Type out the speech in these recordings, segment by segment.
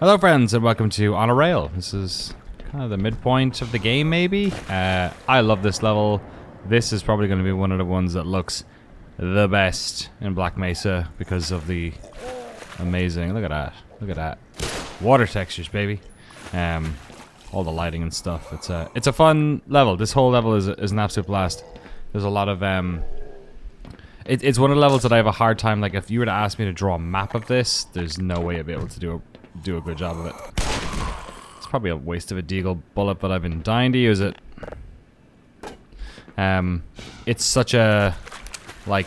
Hello friends and welcome to On a Rail. This is kind of the midpoint of the game maybe. I love this level. This is probably going to be one of the ones that looks the best in Black Mesa because of the amazing, look at that, water textures baby. All the lighting and stuff. It's a fun level. This whole level is an absolute blast. There's a lot of it's one of the levels that I have a hard time, like if you were to ask me to draw a map of this, there's no way I'd be able to do a good job of it. It's probably a waste of a deagle bullet, but I've been dying to use it. It's such a like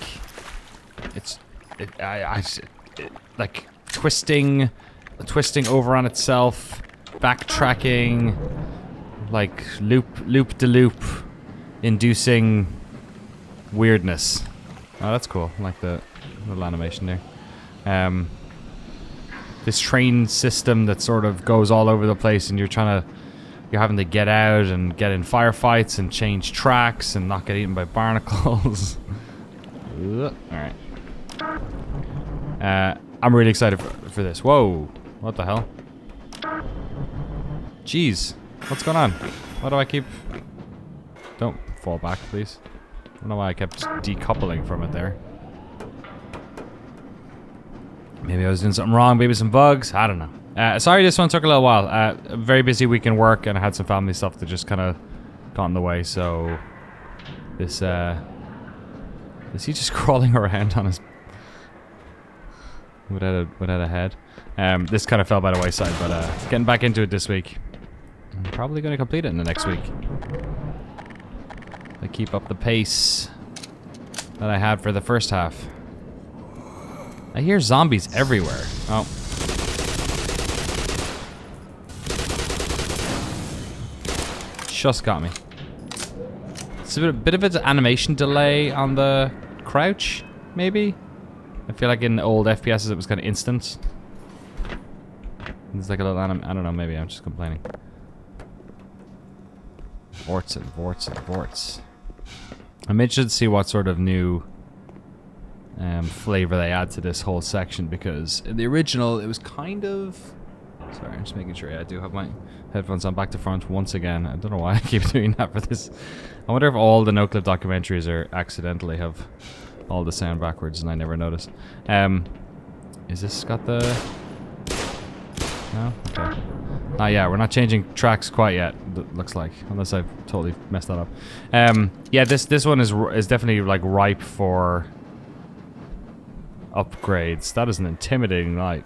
like twisting over on itself, backtracking, like loop de loop inducing weirdness. Oh, that's cool. I like the little animation there. This train system that sort of goes all over the place, and you're having to get out and get in firefights and change tracks and not get eaten by barnacles. Alright. I'm really excited for this. Whoa. What the hell? Jeez. What's going on? Why do I keep... Don't fall back, please. I don't know why I kept decoupling from it there. Maybe I was doing something wrong, maybe some bugs, I don't know. Sorry this one took a little while. A very busy week in work and I had some family stuff that just kind of got in the way, so... This, is he just crawling around on his... Without a head? This kind of fell by the wayside, but getting back into it this week. I'm probably going to complete it in the next week. I keep up the pace that I had for the first half. I hear zombies everywhere. Oh. Just got me. It's a bit of an animation delay on the crouch, maybe? I feel like in old FPSs it was kind of instant. It's like a little I don't know, maybe I'm just complaining. Vorts and vorts and vorts. I'm interested to see what sort of new flavor they add to this whole section, because in the original it was kind of... Sorry, I'm just making sure I do have my headphones on back to front once again. I don't know why I keep doing that for this. I wonder if all the no-clip documentaries are accidentally have all the sound backwards and I never notice. Is this got the... No? Okay. Yeah, we're not changing tracks quite yet, looks like, unless I've totally messed that up. Yeah, this one is definitely like ripe for upgrades. That is an intimidating light.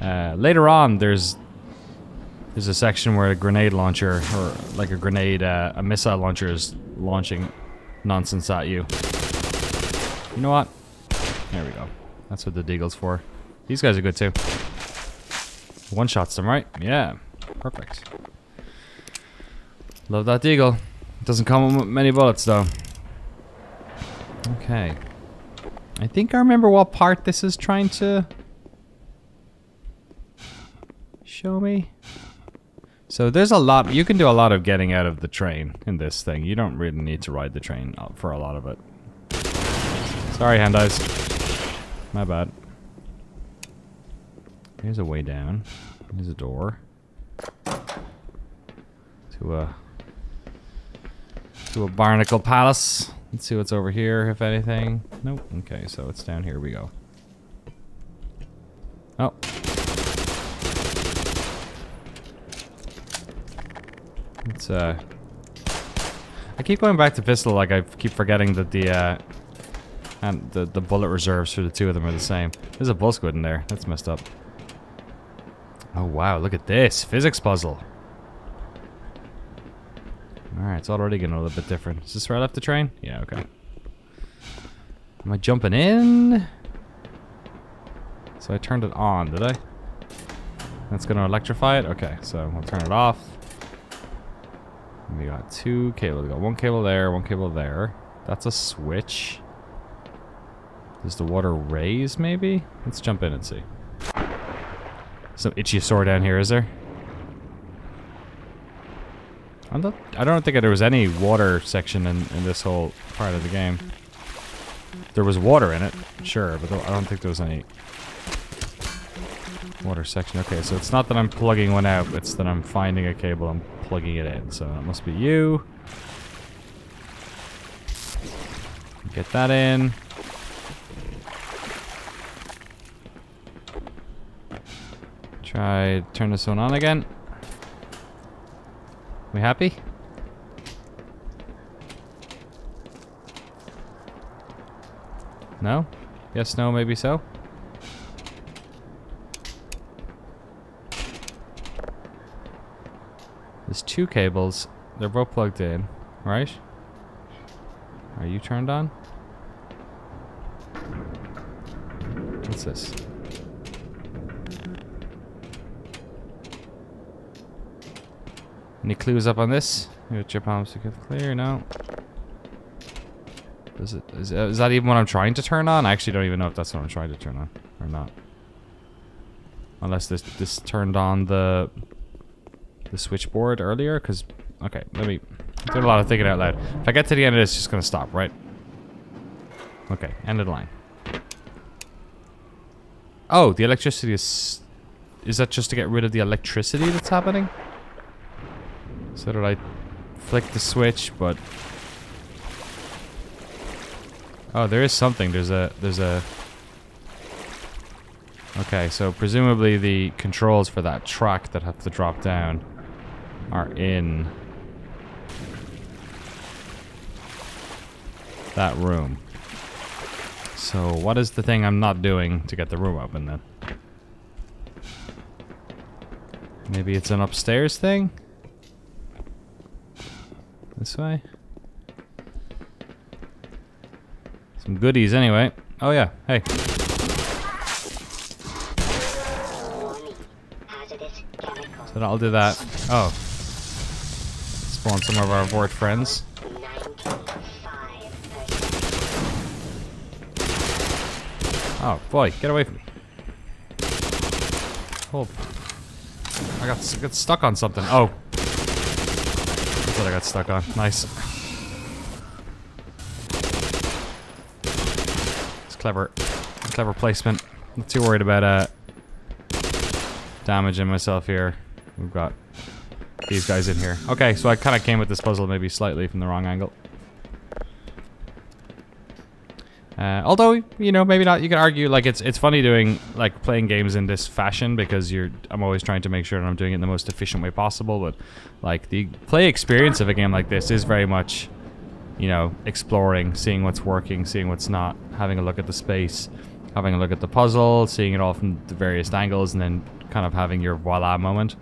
Later on, there's a section where a grenade launcher, or like a missile launcher is launching nonsense at you. You know what? There we go. That's what the deagle's for. These guys are good too. One-shots them, right? Yeah. Perfect. Love that deagle. Doesn't come with many bullets, though. Okay. I think I remember what part this is trying to show me. So there's a lot. You can do a lot of getting out of the train in this thing. You don't really need to ride the train for a lot of it. Sorry, hand eyes. My bad. Here's a way down. There's a door. To a barnacle palace. Let's see what's over here, if anything. Nope. Okay, so it's down here we go. Oh. It's I keep going back to pistol, like I keep forgetting that the bullet reserves for the two of them are the same. There's a bull squid in there. That's messed up. Oh wow, look at this. Physics puzzle. Alright, it's already getting a little bit different. Is this where I left the train? Yeah, okay. Am I jumping in? So I turned it on, did I? That's gonna electrify it? Okay, so we'll turn it off. We got two cables. We got one cable there, one cable there. That's a switch. Does the water raise, maybe? Let's jump in and see. Some itchy sore down here, is there? I don't think there was any water section in this whole part of the game. There was water in it, sure, but I don't think there was any Water section. Okay, so it's not that I'm plugging one out, it's that I'm finding a cable and plugging it in. So it must be you. Get that in. Try turn this one on again. We happy? No? Yes, no, maybe so? There's two cables. They're both plugged in, right? Are you turned on? What's this? Any clues up on this? Get your palms to get clear. No. Is that even what I'm trying to turn on? I actually don't even know if that's what I'm trying to turn on or not. Unless this turned on the switchboard earlier, because okay, let me do a lot of thinking out loud. If I get to the end of this, it's just gonna stop, right? Okay, end of the line. Oh, the electricity is that just to get rid of the electricity that's happening? So did I flick the switch, but oh, there is something. There's a okay, so presumably the controls for that track that have to drop down are in that room. So what is the thing I'm not doing to get the room open then? Maybe it's an upstairs thing? This way? Some goodies anyway. Oh yeah, hey. So I'll do that. Oh. Spawn some of our Vort friends. Oh boy, get away from me. Oh. I got stuck on something. Oh. That's what I got stuck on. Nice. It's clever. Clever placement. Not too worried about damaging myself here. We've got these guys in here. Okay, so I kind of came with this puzzle maybe slightly from the wrong angle. Although, you know, maybe not. You could argue like it's funny doing like playing games in this fashion because I'm always trying to make sure that I'm doing it in the most efficient way possible. But like the play experience of a game like this is very much, you know, exploring, seeing what's working, seeing what's not, having a look at the space, having a look at the puzzle, seeing it all from the various angles, and then kind of having your voila moment.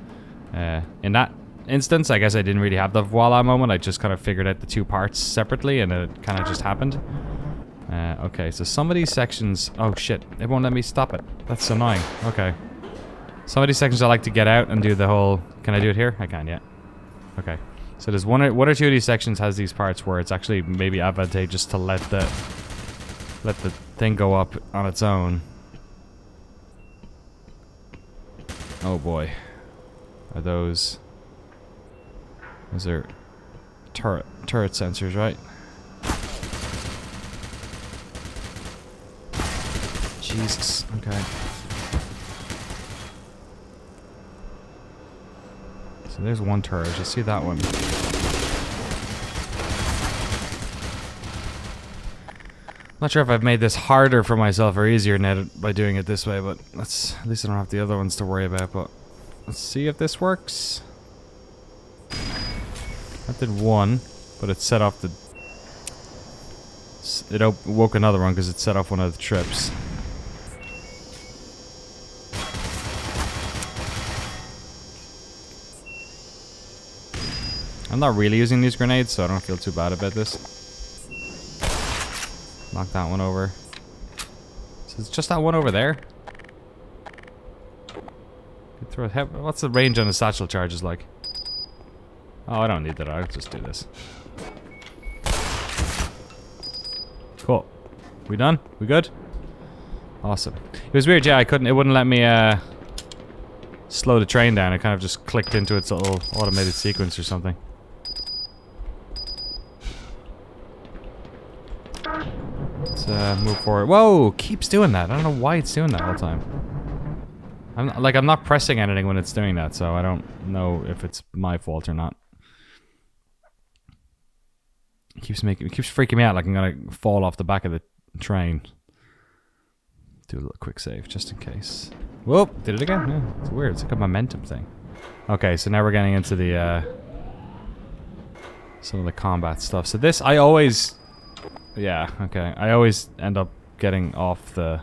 In that instance, I guess I didn't really have the voila moment. I just kind of figured out the two parts separately, and it kind of just happened. Okay, so some of these sections... Oh shit, it won't let me stop it. That's annoying. Okay. Some of these sections I like to get out and do the whole... Can I do it here? I can, yeah. Okay. So there's one or two of these sections has these parts where it's actually maybe advantageous to let the thing go up on its own. Oh boy. Are those... Those are turret sensors, right? Jesus, okay. So there's one turret, you see that one. Not sure if I've made this harder for myself or easier now by doing it this way, but at least I don't have the other ones to worry about, but let's see if this works. That did one, but it set off the... It woke another one because it set off one of the trips. I'm not really using these grenades, so I don't feel too bad about this. Knock that one over. So it's just that one over there. What's the range on the satchel charges like? Oh, I don't need that. I'll just do this. Cool. We done? We good? Awesome. It was weird, yeah, it wouldn't let me slow the train down. It kind of just clicked into its little automated sequence or something. Let's move forward. Whoa! Keeps doing that. I don't know why it's doing that all the time. I'm not pressing anything when it's doing that, so I don't know if it's my fault or not. It keeps freaking me out like I'm gonna fall off the back of the train. Do a little quick save just in case. Whoop! Did it again? Yeah, it's weird. It's like a momentum thing. Okay, so now we're getting into the some of the combat stuff. So this, I always, yeah, okay, I always end up getting off the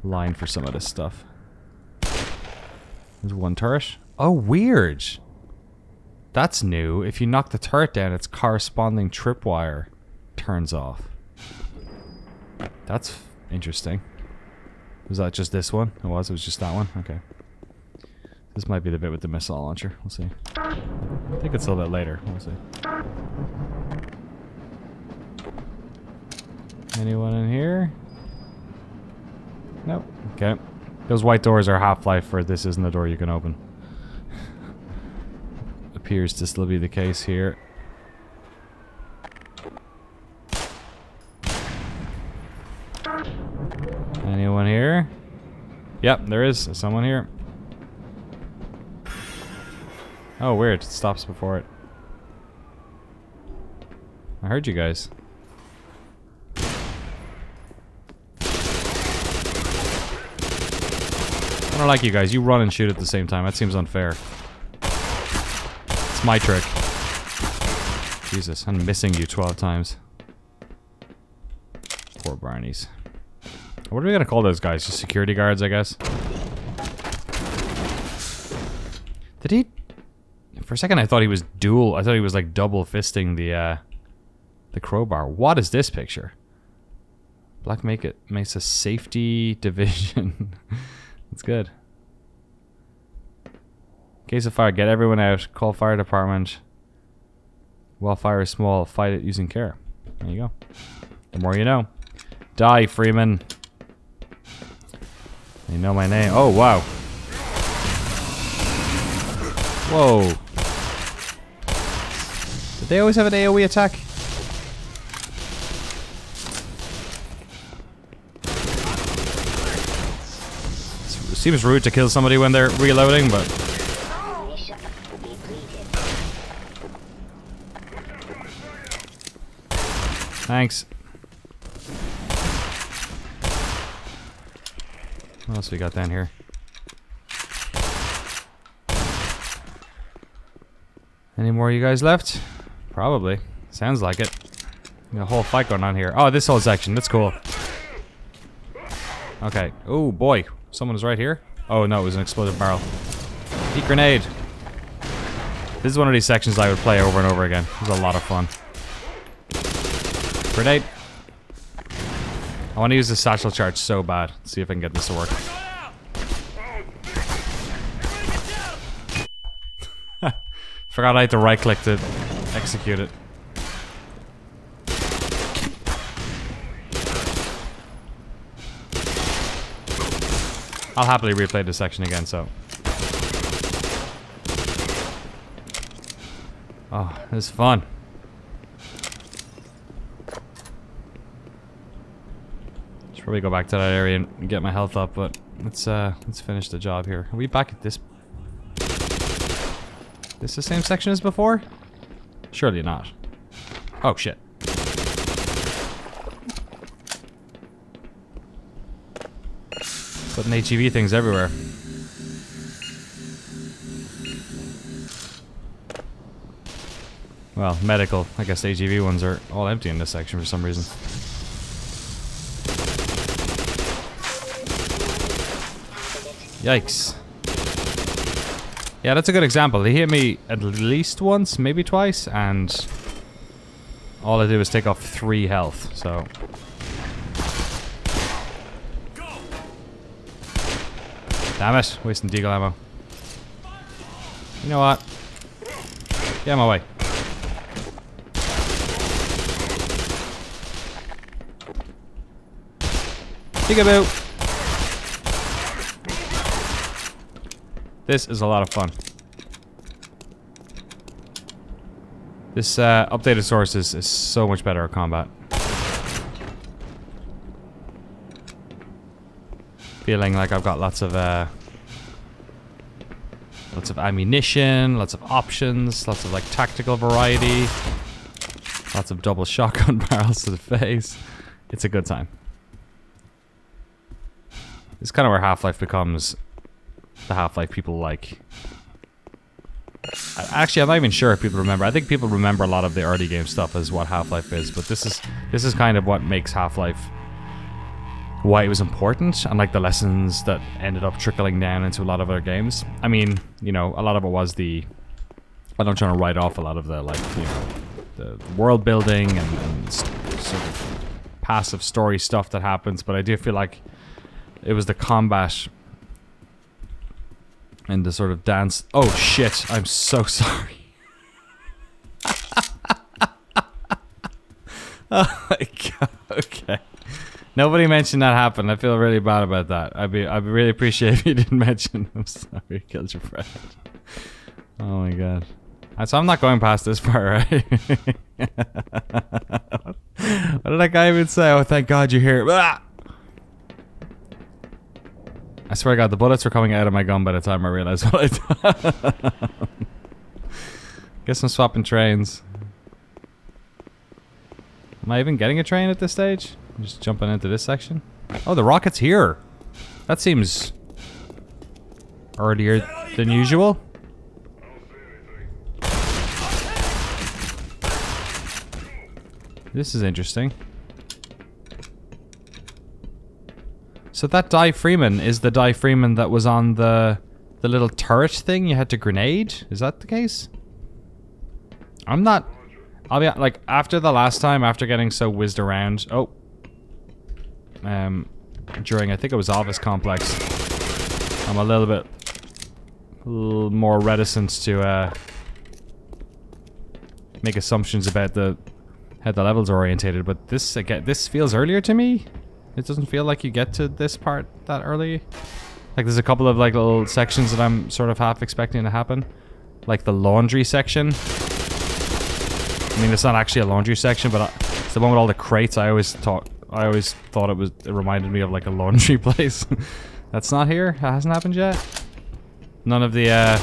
line for some of this stuff. There's one turret. Oh, weird. That's new. If you knock the turret down, its corresponding tripwire turns off. That's interesting. Was that just this one? It was just that one? Okay. This might be the bit with the missile launcher. We'll see. I think it's a little bit later. We'll see. Anyone in here? Nope. Okay. Those white doors are Half-Life, for this isn't a door you can open. Appears to still be the case here. Anyone here? Yep, there is someone here. Oh, weird. It stops before it. I heard you guys. I don't like you guys. You run and shoot at the same time. That seems unfair. It's my trick. Jesus, I'm missing you 12 times. Poor Barneys. What are we gonna call those guys? Just security guards, I guess? Did he... For a second I thought he was dual... I thought he was like double fisting the crowbar. What is this picture? Black Mesa Safety Division. That's good. In case of fire, get everyone out. Call fire department. While fire is small, fight it using care. There you go. The more you know. Die, Freeman. You know my name. Oh, wow. Whoa. Did they always have an AoE attack? It seems rude to kill somebody when they're reloading, but... Thanks. What else we got down here? Any more of you guys left? Probably. Sounds like it. Got a whole fight going on here. Oh, this whole section. That's cool. Okay. Oh, boy. Someone was right here. Oh, no. It was an explosive barrel. Heat grenade. This is one of these sections I would play over and over again. It was a lot of fun. Grenade. I want to use the satchel charge so bad. See if I can get this to work. Forgot I had to right click to execute it. I'll happily replay this section again, so. Oh, this is fun. Should probably go back to that area and get my health up, but let's finish the job here. Are we back at this? This the same section as before? Surely not. Oh shit. Putting HEV things everywhere. Well, medical. I guess HEV ones are all empty in this section for some reason. Yikes. Yeah, that's a good example. He hit me at least once, maybe twice, and all I did was take off 3 health, so... Damn it, wasting deagle ammo. You know what? Get out of my way. Peekaboo! This is a lot of fun. This updated source is so much better at combat. Feeling like I've got lots of Lots of ammunition, lots of options, lots of like tactical variety. Lots of double shotgun barrels to the face. It's a good time. It's kind of where Half-Life becomes the Half-Life people like. Actually, I'm not even sure if people remember. I think people remember a lot of the early game stuff as what Half-Life is, but this is kind of what makes Half-Life why it was important, and like the lessons that ended up trickling down into a lot of other games. I mean, you know, a lot of it was the. I'm not trying to write off a lot of the like, you know, the world building and sort of passive story stuff that happens, but I do feel like it was the combat and the sort of dance. Oh shit, I'm so sorry. Oh my god, okay. Nobody mentioned that happened. I feel really bad about that. I'd really appreciate if you didn't mention. I'm sorry, you killed your friend. Oh my god. So I'm not going past this part, right? What did that guy even say? Oh, thank God you're here. Ah! I swear to God, the bullets were coming out of my gun by the time I realized what I'd done. Guess I'm swapping trains. Am I even getting a train at this stage? I'm just jumping into this section. Oh, the rocket's here. That seems earlier than usual. This is interesting. So that Die Freeman is the Die Freeman that was on the little turret thing you had to grenade? Is that the case? I'm not... I'll be like, after the last time, after getting so whizzed around... Oh. During, I think it was Alvis Complex. I'm a little more reticent to make assumptions about how the levels are orientated, but this again, this feels earlier to me. It doesn't feel like you get to this part that early. Like there's a couple of like little sections that I'm sort of half expecting to happen, like the laundry section. I mean, it's not actually a laundry section, but it's the one with all the crates. I always thought it reminded me of like a laundry place. That's not here. It hasn't happened yet. None of the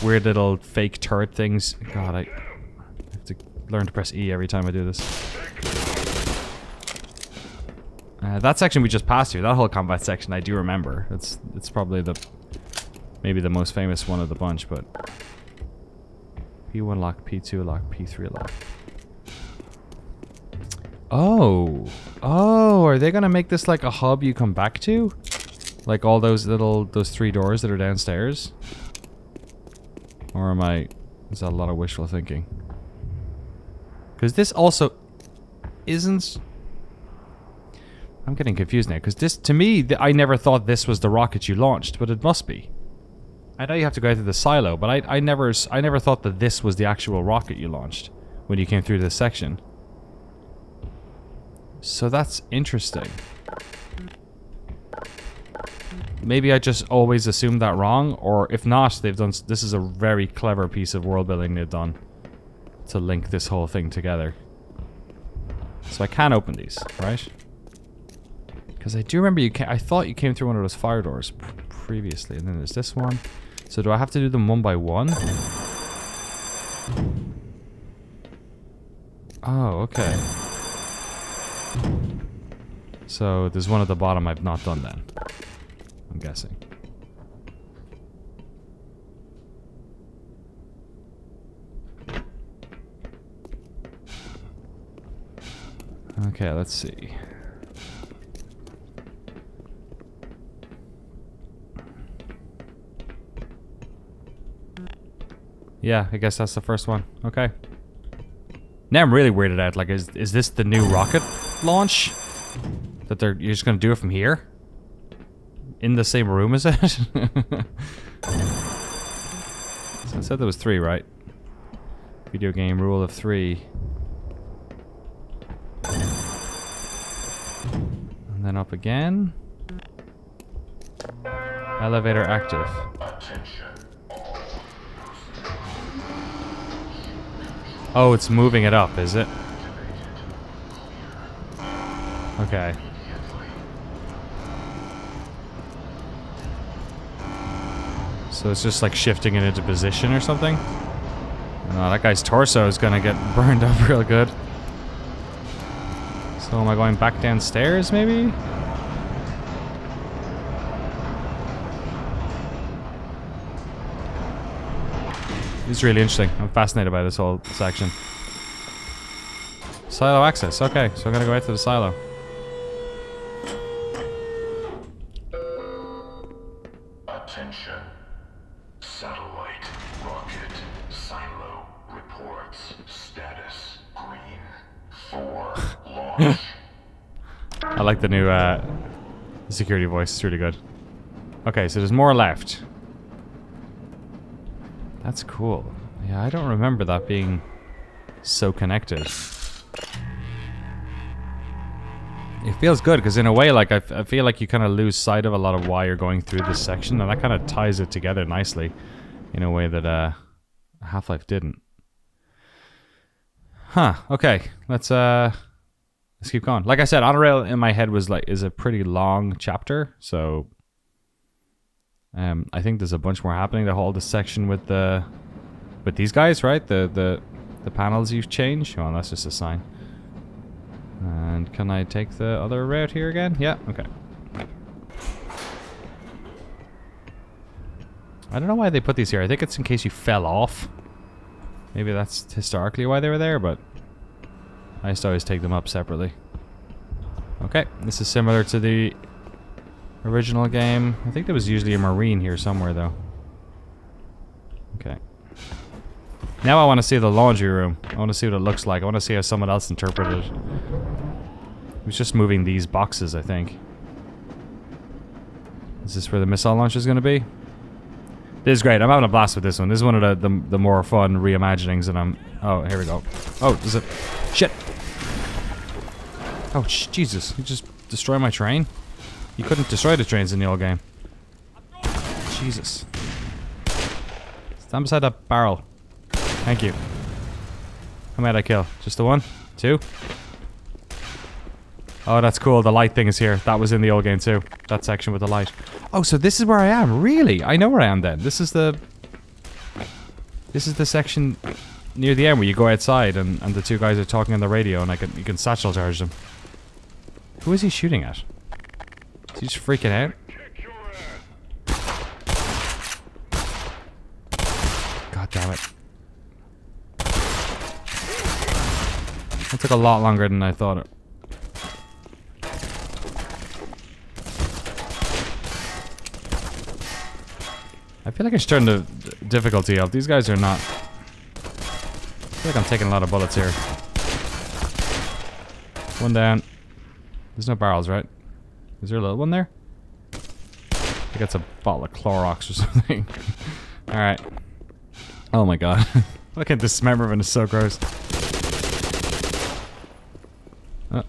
weird little fake turret things. God, I have to learn to press E every time I do this. That section we just passed through, that whole combat section, I do remember. It's probably maybe the most famous one of the bunch, but P1 lock, P2 lock, P3 lock. Oh, are they gonna make this like a hub you come back to? Like all those 3 doors that are downstairs? Or is that a lot of wishful thinking? Because this also isn't... I'm getting confused now, because this, to me, I never thought this was the rocket you launched, but it must be. I know you have to go out to the silo, but I never thought that this was the actual rocket you launched when you came through this section. So that's interesting. Maybe I just always assumed that wrong, or if not, this is a very clever piece of world building they've done to link this whole thing together. So I can open these, right? Because I do remember I thought you came through one of those fire doors previously, and then there's this one. So do I have to do them one by one? Oh, okay. So there's one at the bottom I've not done then, I'm guessing. Okay, let's see. Yeah, I guess that's the first one. Okay. Now I'm really weirded out. Like, is this the new rocket launch? That you're just gonna do it from here? In the same room as it? So I said there was 3, right? Video game rule of 3. And then up again. Elevator active. Oh, it's moving it up, is it? Okay. So it's just like shifting it into position or something. That guy's torso is gonna get burned up real good. So am I going back downstairs maybe? This is really interesting. I'm fascinated by this whole section. Silo access. Okay, so I'm gonna go out to the silo. Attention. Satellite rocket silo reports status green for launch. I like the new security voice. It's really good. Okay, so there's more left. That's cool. Yeah, I don't remember that being so connected. It feels good because in a way, like I feel like you kind of lose sight of a lot of why you're going through this section, and that kind of ties it together nicely in a way that Half-Life didn't. Huh. Okay. Let's keep going. Like I said, On a Rail in my head is a pretty long chapter, so I think there's a bunch more happening. The whole section with these guys, right? The panels you've changed. Oh, that's just a sign. And can I take the other route here again? Yeah, okay. I don't know why they put these here. I think it's in case you fell off. Maybe that's historically why they were there, but I used to always take them up separately. Okay, this is similar to the original game. I think there was usually a marine here somewhere, though. Okay. Now I want to see the laundry room. I want to see what it looks like. I want to see how someone else interpreted it. It was just moving these boxes, I think. Is this where the missile launcher is going to be? This is great. I'm having a blast with this one. This is one of the more fun reimaginings, and I'm... Oh, here we go. Oh, is it... Shit! Oh, Jesus. You just destroyed my train? You couldn't destroy the trains in the old game. Jesus. Stand beside that barrel. Thank you. How many did I kill? Just the one? Two? Oh, that's cool. The light thing is here. That was in the old game too. That section with the light. Oh, so this is where I am. Really? I know where I am then. This is the section near the end where you go outside and the two guys are talking on the radio and you can satchel charge them. Who is he shooting at? Is he just freaking out? God damn it. That took a lot longer than I thought it. I feel like I should turn the difficulty up. These guys are not... I feel like I'm taking a lot of bullets here. One down. There's no barrels, right? Is there a little one there? I think that's a bottle of Clorox or something. Alright. Oh my god. Look at dismemberment, is so gross. Oh.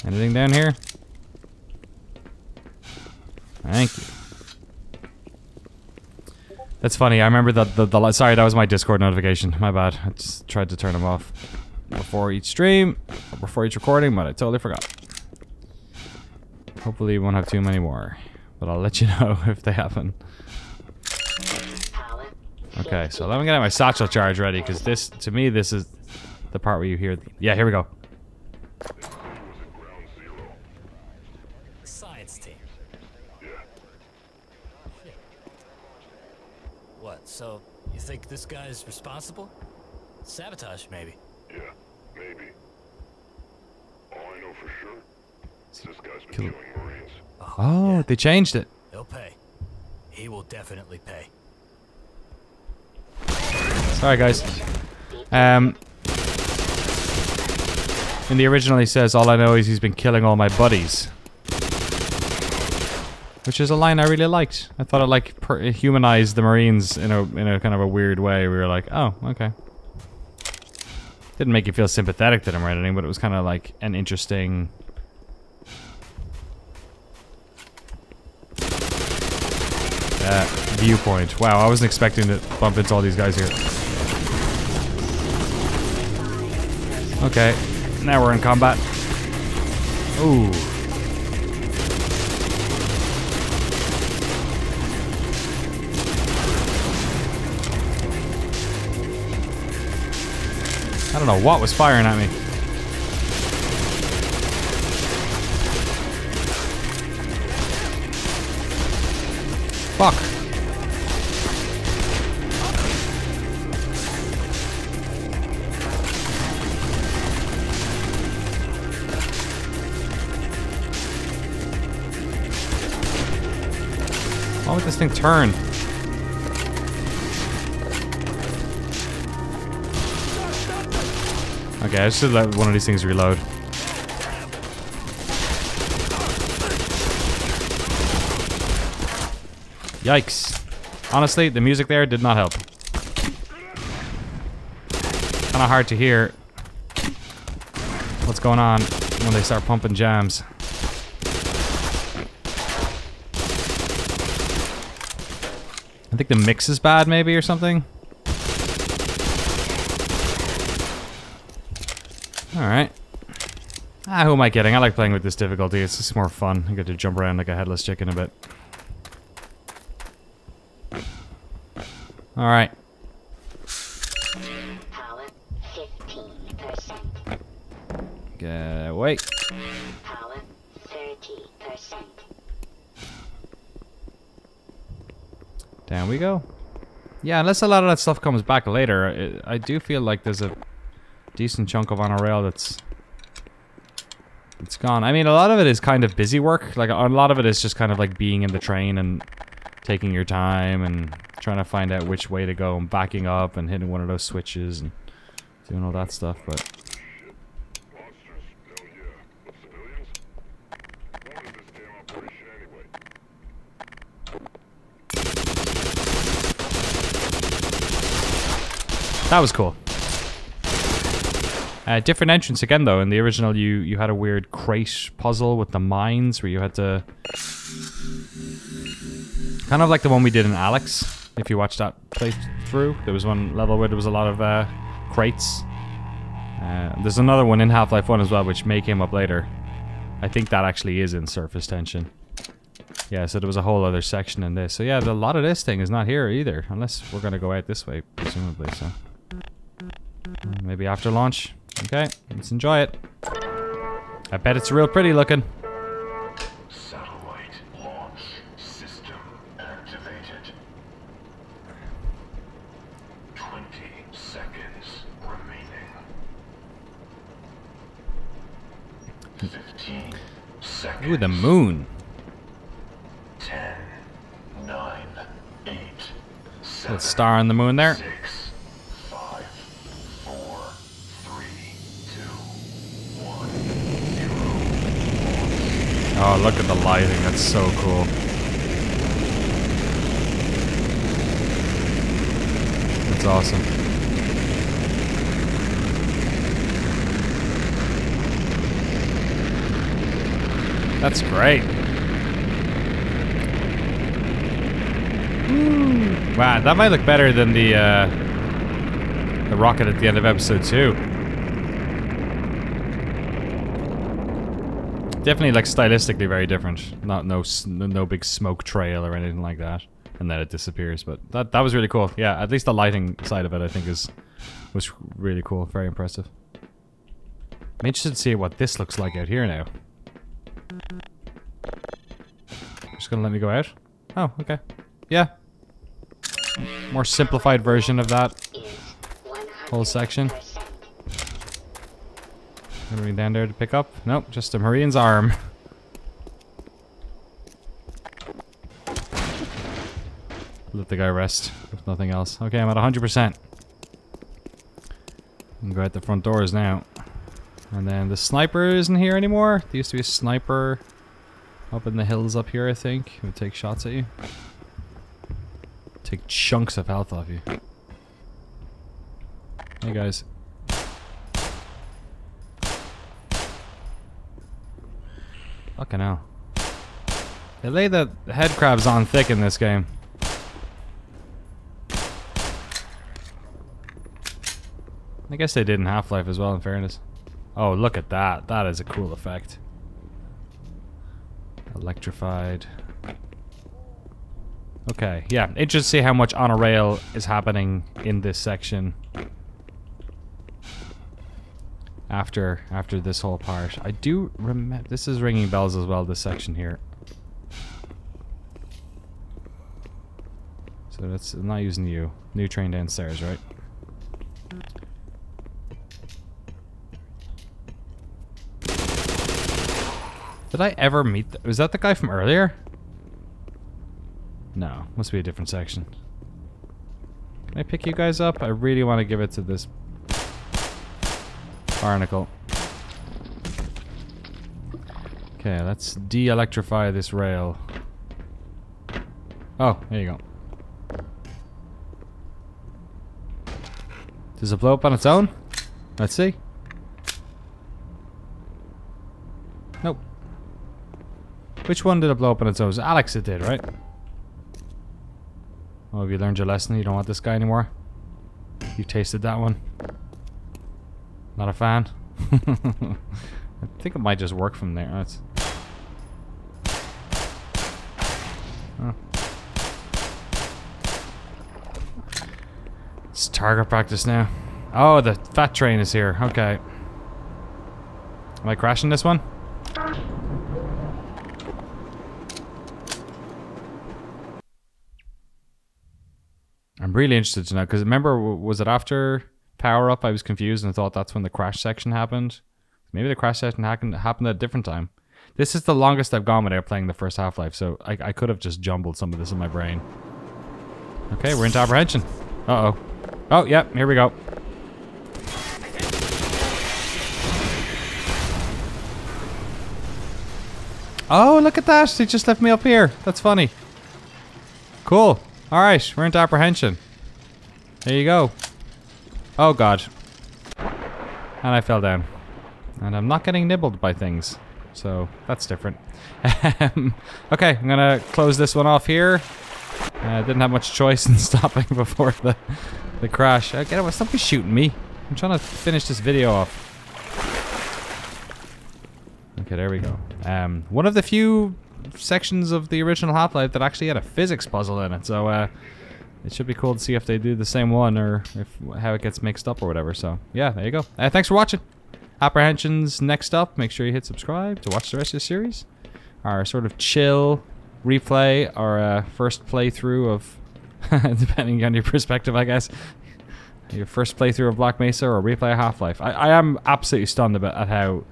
Anything down here? Thank you. That's funny. I remember that the sorry, that was my Discord notification. My bad. I just tried to turn them off before each stream, or before each recording, but I totally forgot. Hopefully, we won't have too many more, but I'll let you know if they happen. Okay, so let me get my satchel charge ready, because this, to me, this is the part where you hear. Yeah, here we go. Science team. What? So you think this guy's responsible? Sabotage, maybe. Yeah, maybe. All I know for sure is this guy's been killing Marines. Oh, yeah. They changed it. He'll pay. He will definitely pay. Sorry, guys. In the original, he says, "All I know is he's been killing all my buddies," which is a line I really liked. I thought it like humanized the Marines in a kind of a weird way. We were like, "Oh, okay." Didn't make you feel sympathetic to them or anything, but it was kind of like an interesting. Viewpoint. Wow, I wasn't expecting to bump into all these guys here. Okay, now we're in combat. Ooh. don't know what was firing at me. Fuck. Why would this thing turn? Okay, I should let one of these things reload. Yikes. Honestly, the music there did not help. Kinda hard to hear what's going on when they start pumping jams. I think the mix is bad, maybe, or something. Alright. Ah, who am I kidding? I like playing with this difficulty. It's just more fun. I get to jump around like a headless chicken a bit. Alright. Power 15%. Wait. Power 30%. Down we go. Yeah, unless a lot of that stuff comes back later, I do feel like there's a decent chunk of on a rail that's gone. I mean, a lot of it is kind of busy work. Like, a lot of it is just kind of like being in the train and taking your time and trying to find out which way to go and backing up and hitting one of those switches and doing all that stuff, but... Monsters? Hell yeah. But civilians? What is this damn operation anyway? That was cool. Different entrance again, though. In the original, you had a weird crate puzzle with the mines where you had to... Kind of like the one we did in Alex. If you watched that playthrough, there was one level where there was a lot of crates. There's another one in Half-Life 1 as well, which may come up later. I think that actually is in Surface Tension. Yeah, so there was a whole other section in this. So yeah, a lot of this thing is not here either, unless we're going to go out this way, presumably. So maybe after launch. Okay, let's enjoy it. I bet it's real pretty looking. Satellite launch system activated. 20 seconds remaining. 15 seconds. Ooh, the moon. 10, 9, 8, 7, Little star on the moon there. 6, 5, 4, 3, 2, 1, 0. Oh, look at the lighting. That's so cool. That's awesome. That's great. Wow, that might look better than the rocket at the end of episode 2. Definitely, like, stylistically very different. No big smoke trail or anything like that, and then it disappears. But that was really cool. Yeah, at least the lighting side of it, I think, was really cool. Very impressive. I'm interested to see what this looks like out here now. Just gonna let me go out? Oh, okay. Yeah. More simplified version of that whole section. Anything down there to pick up? Nope, just a Marine's arm. Let the guy rest, if nothing else. Okay, I'm at 100%. I'm gonna go out the front doors now. And then the sniper isn't here anymore. There used to be a sniper up in the hills up here, I think. He would take shots at you. Take chunks of health off you. Hey guys. Fucking hell. They lay the head crabs on thick in this game. I guess they did in Half-Life as well, in fairness. Oh, look at that. That is a cool effect. Electrified. Okay, yeah. Interesting to see how much on a rail is happening in this section. after this whole part. I do remember this is ringing bells as well. This section here. So that's I'm not using you. New train downstairs, right? Did I ever meet? Was that the guy from earlier? No, must be a different section. Can I pick you guys up? I really want to give it to this barnacle. Okay, let's de-electrify this rail. Oh, there you go. Does it blow up on its own? Let's see. Nope. Which one did it blow up on its own? Alex it did, right? Oh, have you learned your lesson? You don't want this guy anymore? You tasted that one? Not a fan? I think it might just work from there. That's... Oh. It's target practice now. Oh, the fat train is here. Okay. Am I crashing this one? I'm really interested to know, because remember, was it after power up I was confused and thought that's when the crash section happened? Maybe the crash section happened at a different time. This is the longest I've gone without playing the first Half-Life, so I could have just jumbled some of this in my brain. Okay, we're into apprehension. Uh-oh. Oh, yep, here we go. Oh, look at that! He just left me up here. That's funny. Cool. Alright, we're into apprehension. There you go. Oh god. And I fell down. And I'm not getting nibbled by things. So, that's different. Okay, I'm gonna close this one off here. I didn't have much choice in stopping before the crash. Get away, stop shooting me. I'm trying to finish this video off. Okay, there we go. One of the few sections of the original Half-Life that actually had a physics puzzle in it, so it should be cool to see if they do the same one or if how it gets mixed up or whatever. So yeah, there you go. Thanks for watching. Apprehension's next up. Make sure you hit subscribe to watch the rest of the series. Our sort of chill replay, our first playthrough of, depending on your perspective, I guess, your first playthrough of Black Mesa or replay of Half-Life. I am absolutely stunned at how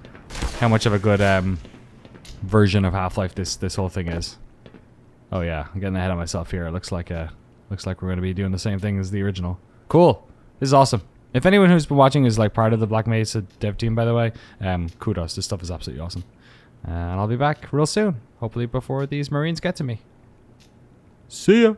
much of a good version of Half-Life this whole thing is. Oh yeah, I'm getting ahead of myself here. It looks like we're going to be doing the same thing as the original. Cool. This is awesome. If anyone who's been watching is like part of the Black Mesa dev team, by the way, kudos. This stuff is absolutely awesome. And I'll be back real soon. Hopefully before these Marines get to me. See ya.